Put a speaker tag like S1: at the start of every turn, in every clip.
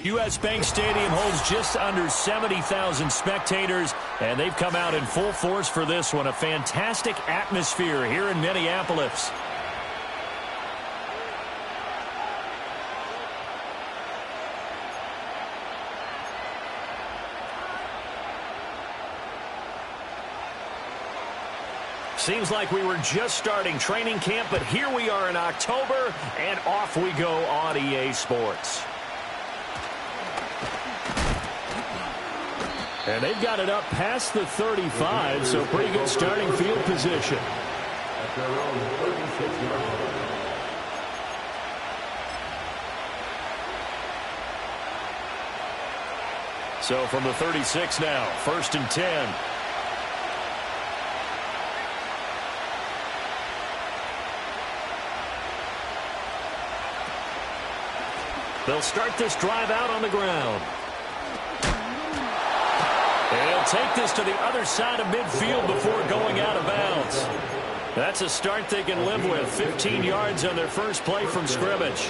S1: U.S. Bank Stadium holds just under 70,000 spectators, and they've come out in full force for this one. A fantastic atmosphere here in Minneapolis. Seems like we were just starting training camp, but here we are in October, and off we go on EA Sports. And they've got it up past the 35, so pretty good starting field position. So from the 36 now, 1st and 10. They'll start this drive out on the ground. They'll take this to the other side of midfield before going out of bounds. That's a start they can live with. 15 yards on their first play from scrimmage.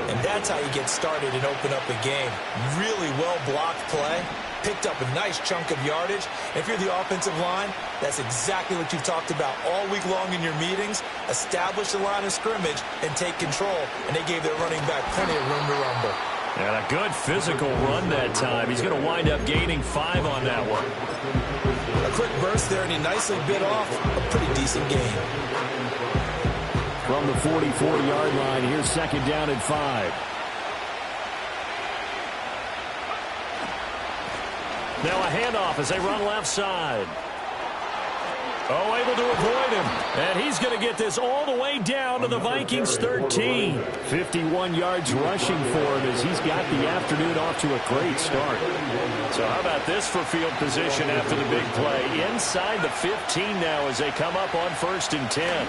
S2: And that's how you get started and open up a game. Really well-blocked play. Picked up a nice chunk of yardage. If you're the offensive line, that's exactly what you've talked about all week long in your meetings. Establish the line of scrimmage and take control. And they gave their running back plenty of room to rumble.
S1: And a good physical run that time. He's going to wind up gaining 5 on that one.
S2: A quick burst there, and he nicely bit off a pretty decent gain.
S1: From the 44-yard line, here's 2nd down and 5. Now a handoff as they run left side. Oh, able to avoid him. And he's going to get this all the way down to the Vikings 13. 51 yards rushing for him as he's got the afternoon off to a great start. So how about this for field position after the big play? Inside the 15 now as they come up on 1st and 10.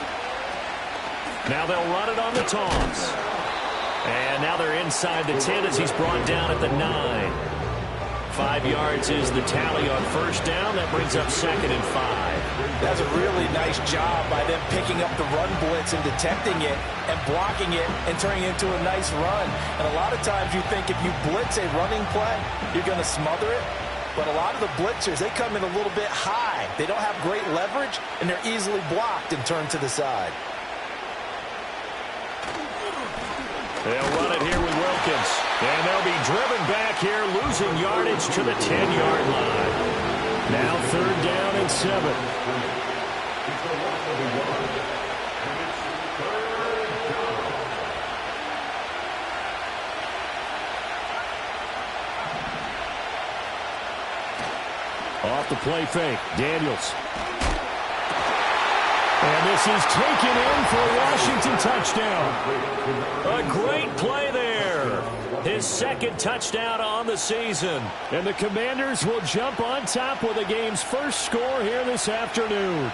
S1: Now they'll run it on the toss. And now they're inside the 10 as he's brought down at the 9. 5 yards is the tally on 1st down. That brings up 2nd and 5.
S2: That's a really nice job by them picking up the run blitz and detecting it and blocking it and turning it into a nice run. And a lot of times you think if you blitz a running play, you're going to smother it. But a lot of the blitzers, they come in a little bit high. They don't have great leverage, and they're easily blocked and turned to the side.
S1: They'll run it here with Wilkins. And they'll be driven back here, losing yardage to the 10-yard line. Now 3rd down and 7. Off the play fake, Daniels. And this is taken in for a Washington touchdown. A great play there. His 2nd touchdown on the season. And the Commanders will jump on top with the game's first score here this afternoon.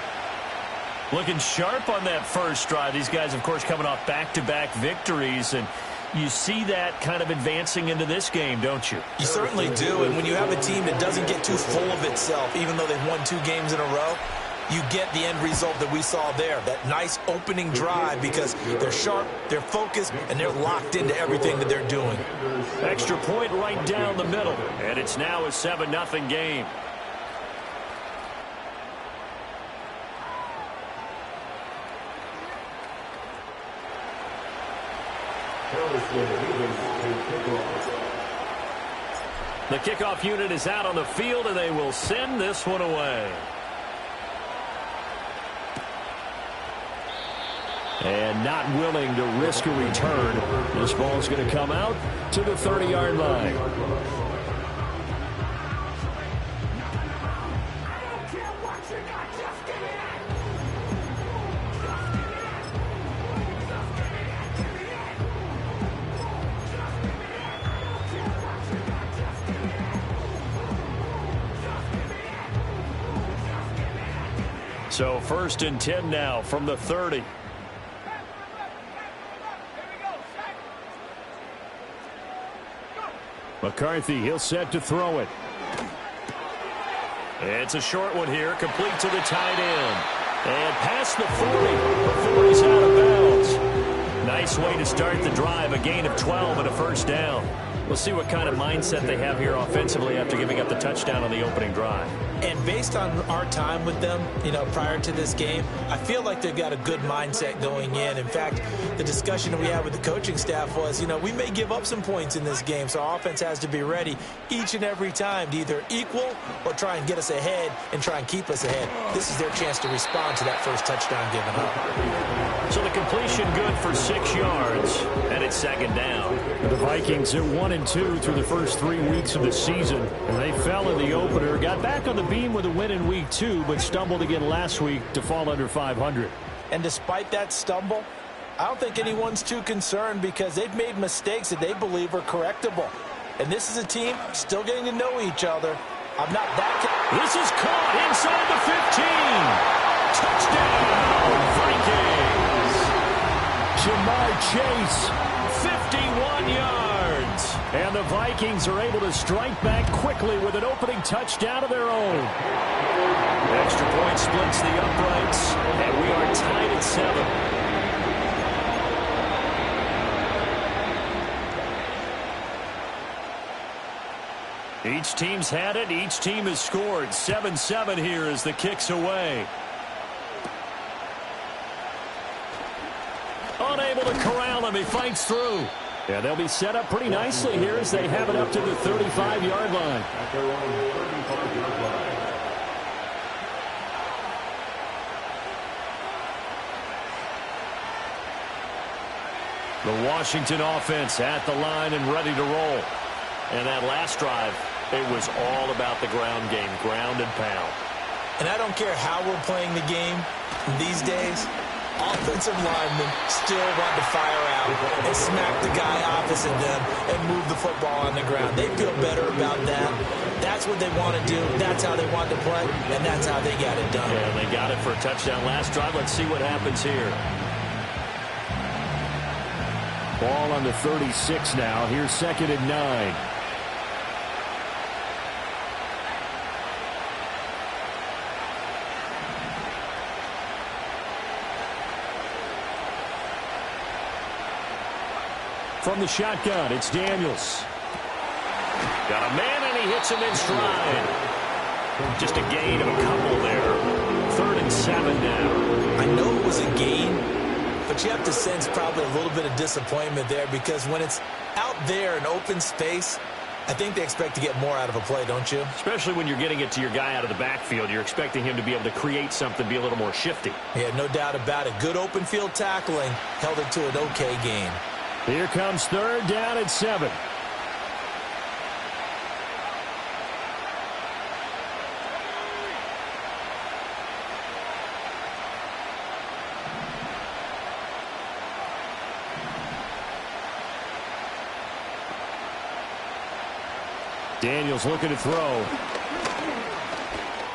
S1: Looking sharp on that first drive. These guys, of course, coming off back-to-back victories. And you see that kind of advancing into this game, don't you?
S2: You certainly do. And when you have a team that doesn't get too full of itself, even though they've won 2 games in a row, you get the end result that we saw there, that nice opening drive, because they're sharp, they're focused, and they're locked into everything that they're doing.
S1: Extra point right down the middle, and it's now a 7-0 game. The kickoff unit is out on the field, and they will send this one away. And not willing to risk a return. This ball is going to come out to the 30-yard line. So 1st and 10 now from the 30. McCarthy, he'll set to throw it. It's a short one here, complete to the tight end. And past the 40 before he's out of bounds. Nice way to start the drive, a gain of 12 and a 1st down. We'll see what kind of mindset they have here offensively after giving up the touchdown on the opening drive.
S2: And based on our time with them, prior to this game, I feel like they've got a good mindset going in. In fact, the discussion that we had with the coaching staff was, we may give up some points in this game, so our offense has to be ready each and every time to either equal or try and get us ahead and try and keep us ahead. This is their chance to respond to that first touchdown given up.
S1: So the completion good for 6 yards, and it's second down. The Vikings are 1-2 through the first 3 weeks of the season, and they fell in the opener, got back on the beam with a win in week 2, but stumbled again last week to fall under 500.
S2: And despite that stumble, I don't think anyone's too concerned because they've made mistakes that they believe are correctable. And this is a team still getting to know each other. I'm not that.
S1: This is caught inside the 15. Touchdown, Vikings. Ja'Marr Chase, 51 yards. And the Vikings are able to strike back quickly with an opening touchdown of their own. Extra point splits the uprights, and we are tied at 7. Each team's had it. Each team has scored. 7-7 here as the kick's away. Unable to corral him. He fights through. Yeah, they'll be set up pretty nicely here as they have it up to the 35-yard line. The Washington offense at the line and ready to roll. And that last drive, it was all about the ground game, ground and pound.
S2: And I don't care how we're playing the game these days, offensive linemen still want to fire out and smack the guy opposite them and move the football on the ground. They feel better about that. That's what they want to do. That's how they want to play, and that's how they got it done.
S1: Yeah, they got it for a touchdown last drive. Let's see what happens here. Ball on the 36 now. Here's 2nd and 9. From the shotgun, it's Daniels. Got a man, and he hits him in stride. Just a gain of a couple there. 3rd and 7 now.
S2: I know it was a gain, but you have to sense probably a little bit of disappointment there because when it's out there in open space, I think they expect to get more out of a play, don't you?
S1: Especially when you're getting it to your guy out of the backfield. You're expecting him to be able to create something, be a little more shifty.
S2: Yeah, no doubt about it. Good open field tackling held it to an okay gain.
S1: Here comes 3rd down and 7. Daniels looking to throw.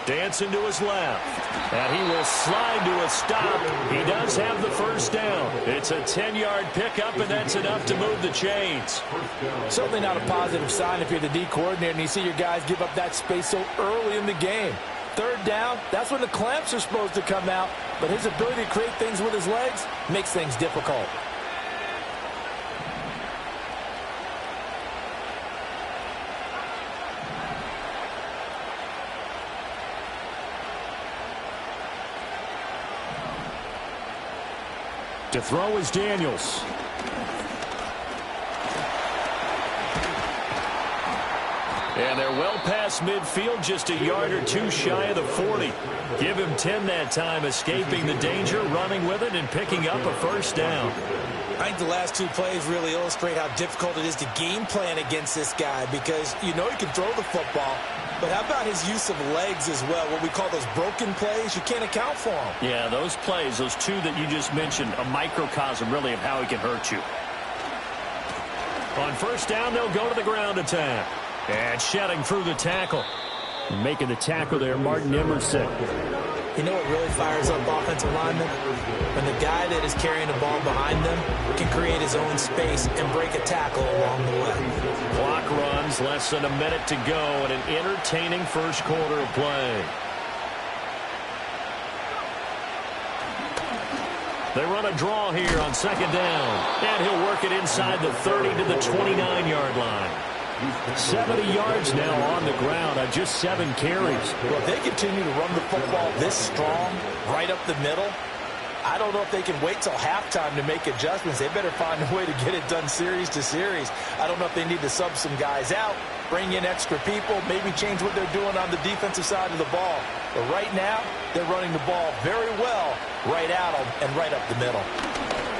S1: Dancing to his left. And he will slide to a stop. He does have the first down. It's a 10-yard pickup, and that's enough to move the chains.
S2: Certainly not a positive sign if you're the D coordinator and you see your guys give up that space so early in the game. 3rd down, that's when the clamps are supposed to come out. But his ability to create things with his legs makes things difficult.
S1: To throw is Daniels. And they're well past midfield, just a yard or two shy of the 40. Give him 10 that time, escaping the danger, running with it, and picking up a first down.
S2: I think the last 2 plays really illustrate how difficult it is to game plan against this guy because you know he can throw the football, but how about his use of legs as well? What we call those broken plays, you can't account for them.
S1: Yeah, those plays, those 2 that you just mentioned, a microcosm really of how he can hurt you. On first down, they'll go to the ground attack. And shedding through the tackle. Making the tackle there, Martin Emerson.
S2: You know what really fires up offensive linemen? When the guy that is carrying the ball behind them can create his own space and break a tackle along the way.
S1: Clock runs, less than a minute to go, and an entertaining first quarter of play. They run a draw here on second down. And he'll work it inside the 30 to the 29-yard line. 70 yards now on the ground on just 7 carries.
S2: Well, if they continue to run the football this strong, right up the middle, I don't know if they can wait till halftime to make adjustments. They better find a way to get it done series to series. I don't know if they need to sub some guys out, bring in extra people, maybe change what they're doing on the defensive side of the ball. But right now, they're running the ball very well right at them and right up the middle.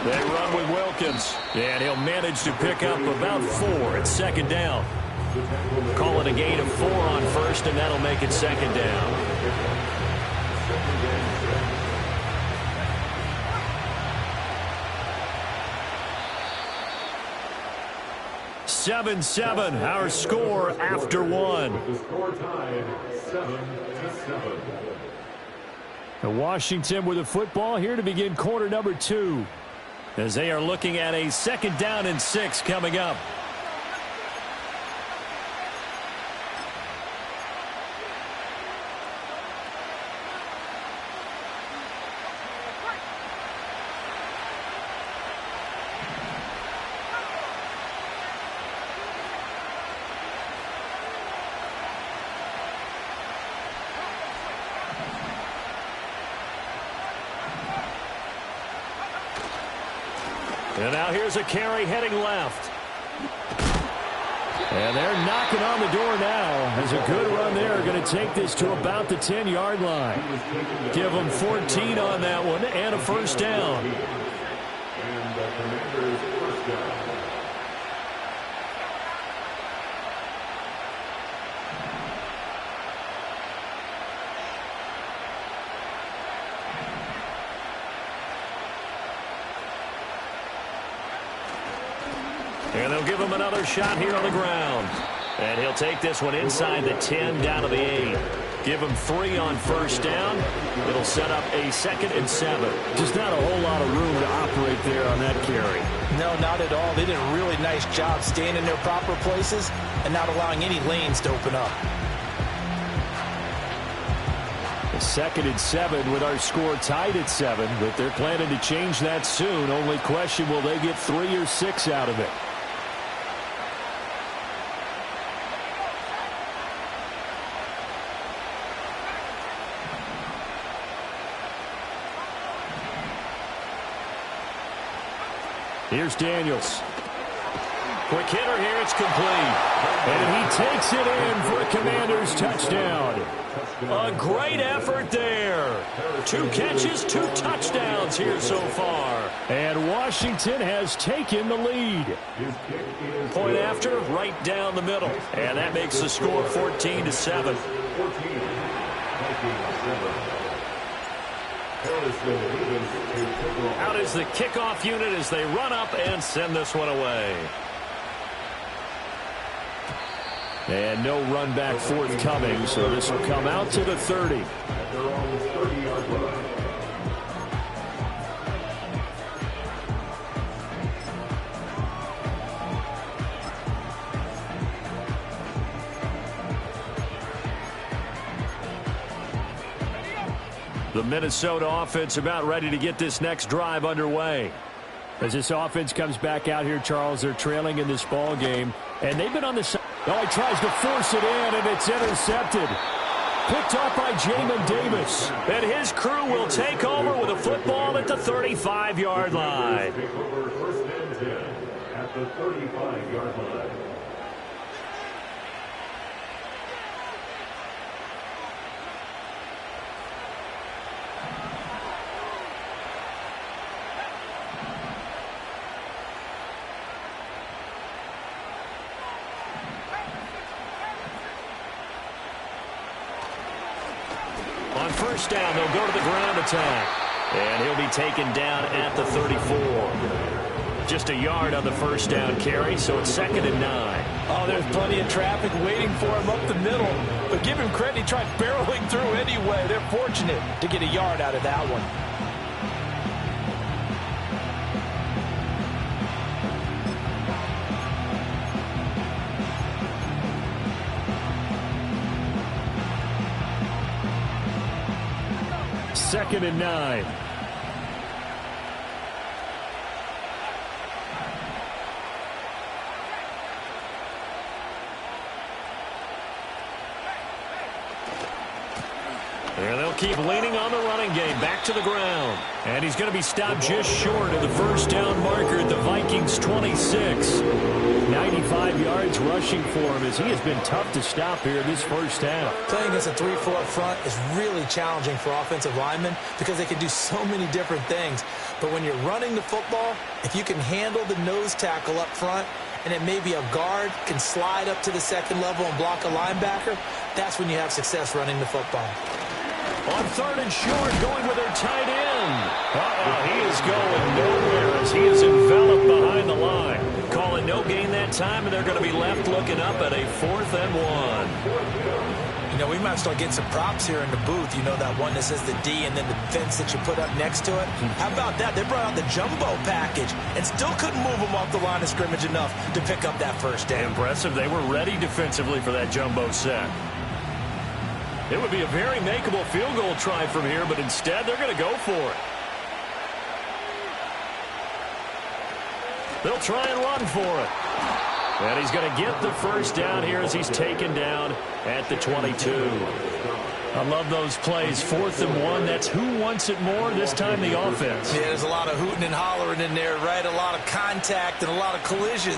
S1: They run with Wilkins, and he'll manage to pick up about 4 at second down. Call it a gain of 4 on first, and that'll make it second down. 7-7, our score after 1.
S3: The score tied 7-7.
S1: And Washington with the football here to begin quarter number 2. As they are looking at a second down and 6 coming up. And now here's a carry heading left. And they're knocking on the door now. As a good run there, going to take this to about the 10-yard line. Give them 14 on that one and a first down.
S3: And the Commanders' first down.
S1: And they'll give him another shot here on the ground. And he'll take this one inside the 10 down to the 8. Give him 3 on first down. It'll set up a 2nd and 7. Just not a whole lot of room to operate there on that carry.
S2: No, not at all. They did a really nice job staying in their proper places and not allowing any lanes to open up.
S1: A 2nd and 7 with our score tied at 7, but they're planning to change that soon. Only question, will they get 3 or 6 out of it? Here's Daniels. Quick hitter here, it's complete. And he takes it in for a Commanders touchdown. A great effort there. 2 catches, 2 touchdowns here so far. And Washington has taken the lead. Point after, right down the middle. And that makes the score 14-7. Out is the kickoff unit as they run up and send this one away. And no run back forthcoming, so this will come out to the 30.
S3: At their own 30-yard line.
S1: The Minnesota offense about ready to get this next drive underway. As this offense comes back out here, Charles, they're trailing in this ball game, and they've been on the side. Oh, he tries to force it in, and it's intercepted. Picked off by Jamin Davis. And his crew will take over with a football at the 35-yard line.
S3: Take over first and 10 at the 35-yard line.
S1: On first down, they'll go to the ground attack. And he'll be taken down at the 34. Just a yard on the first down carry, so it's 2nd and 9.
S2: Oh, there's plenty of traffic waiting for him up the middle. But give him credit, he tried barreling through anyway. They're fortunate to get a yard out of that one.
S1: Second and 9. And they'll keep leaning on the running game. Back to the ground. And he's going to be stopped just short of the first down marker at the Vikings 26. 95 yards rushing for him as he has been tough to stop here this first half.
S4: Playing against a 3-4 front is really challenging for offensive linemen because they can do so many different things. But when you're running the football, if you can handle the nose tackle up front, and then maybe a guard can slide up to the second level and block a linebacker, that's when you have success running the football.
S1: On third and short, going with their tight end. He is going nowhere as he is enveloped behind the line. Calling no gain that time, and they're going to be left looking up at a 4th and 1.
S4: You know, we might start getting some props here in the booth. You know, that one that says the D and then the fence that you put up next to it. How about that? They brought out the jumbo package and still couldn't move them off the line of scrimmage enough to pick up that first down.
S1: Impressive. They were ready defensively for that jumbo set. It would be a very makeable field goal try from here, but instead they're going to go for it. They'll try and run for it. And he's going to get the first down here as he's taken down at the 22. I love those plays. 4th and 1. That's who wants it more, this time the offense.
S4: Yeah, there's a lot of hooting and hollering in there, right? A lot of contact and a lot of collisions.